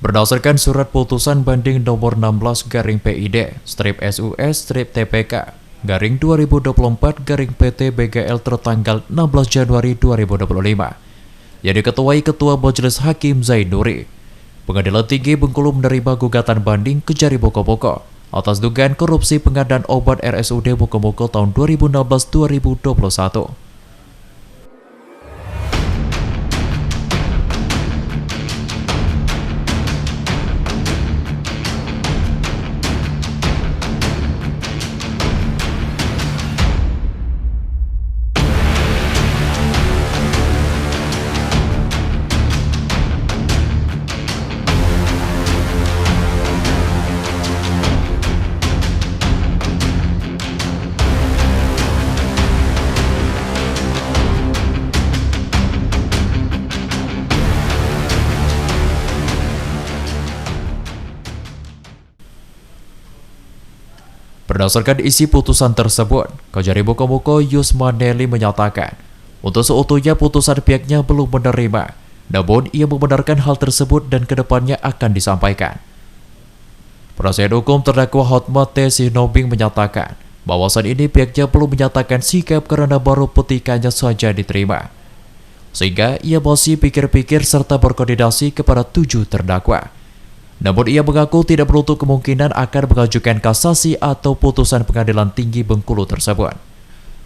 Berdasarkan surat putusan banding nomor 16 garing PID, strip SUS, strip TPK, garing 2024 garing PT BGL tertanggal 16 Januari 2025, yang diketuai Ketua Majelis Hakim Zainuri, Pengadilan Tinggi Bengkulu menerima gugatan banding Kejari Boko-Boko atas dugaan korupsi pengadaan obat RSUD Boko-Boko tahun 2016-2021. Berdasarkan isi putusan tersebut, Kejari Boko-Boko Yusmaneli menyatakan, untuk seutuhnya putusan pihaknya belum menerima, namun ia membenarkan hal tersebut dan kedepannya akan disampaikan. Penasihat hukum terdakwa Hotmat T. Sinobing menyatakan, bahwasan ini pihaknya belum menyatakan sikap karena baru petikannya saja diterima, sehingga ia masih pikir-pikir serta berkoordinasi kepada 7 terdakwa. Namun ia mengaku tidak menutup kemungkinan akan mengajukan kasasi atau putusan Pengadilan Tinggi Bengkulu tersebut.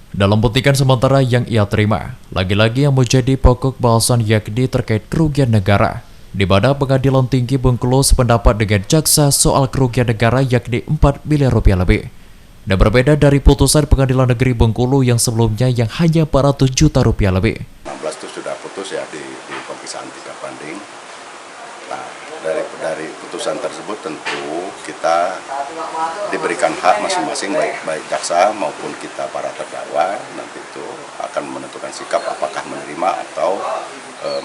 Dalam petikan sementara yang ia terima, lagi-lagi yang menjadi pokok bahasan yakni terkait kerugian negara, di mana Pengadilan Tinggi Bengkulu sependapat dengan jaksa soal kerugian negara yakni 4 miliar rupiah lebih. Dan berbeda dari putusan Pengadilan Negeri Bengkulu yang sebelumnya yang hanya 400 juta rupiah lebih. 16 itu sudah putus ya di pemeriksaan tingkat banding. Nah, dari putusan tersebut tentu kita diberikan hak masing-masing baik jaksa maupun kita para terdakwa nanti itu akan menentukan sikap apakah menerima atau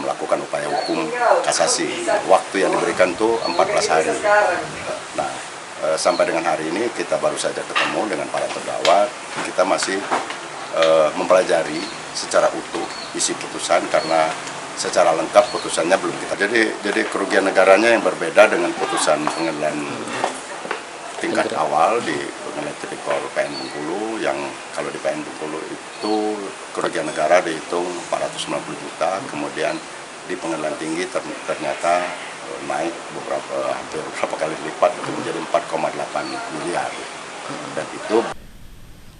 melakukan upaya hukum kasasi. Waktu yang diberikan itu 14 hari. Nah, sampai dengan hari ini kita baru saja ketemu dengan para terdakwa. Kita masih mempelajari secara utuh isi putusan karena secara lengkap putusannya belum kita. Jadi kerugian negaranya yang berbeda dengan putusan pengadilan tingkat awal di Pengadilan Tipikor PN Bengkulu, yang kalau di PN Bengkulu itu kerugian negara dihitung 490 juta, kemudian di Pengadilan Tinggi ternyata naik hampir beberapa kali lipat itu menjadi 4,8 miliar. Dan itu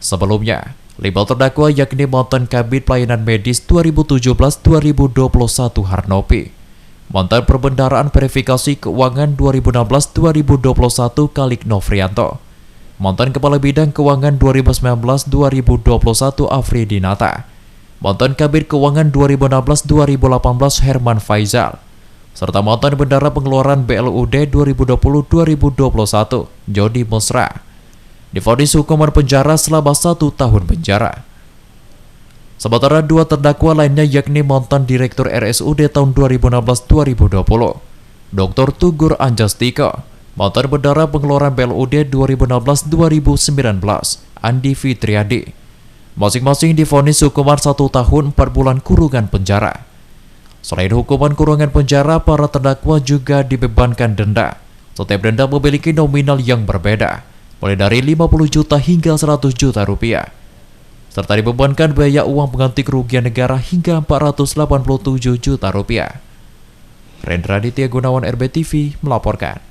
sebelumnya, 5 terdakwa yakni mantan Kabid Pelayanan Medis 2017-2021 Harnopi, mantan Perbendaharaan Verifikasi Keuangan 2016-2021 Kalik Novrianto, mantan Kepala Bidang Keuangan 2019-2021 Afridinata, mantan Kabid Keuangan 2016-2018 Herman Faizal, serta mantan Bendahara Pengeluaran BLUD 2020-2021 Jody Musra, divonis hukuman penjara selama 1 tahun penjara. Sementara 2 terdakwa lainnya yakni mantan Direktur RSUD tahun 2016-2020, Dr. Tugur Anjastiko, mantan Bendahara Pengeluaran BLUD 2016-2019, Andi Fitriadi, masing-masing divonis hukuman 1 tahun 4 bulan kurungan penjara. Selain hukuman kurungan penjara, para terdakwa juga dibebankan denda. Setiap denda memiliki nominal yang berbeda, mulai dari 50 juta hingga 100 juta rupiah, serta dibebankan biaya uang pengganti kerugian negara hingga 487 juta rupiah. Rendra Ditya Gunawan, RBTV melaporkan.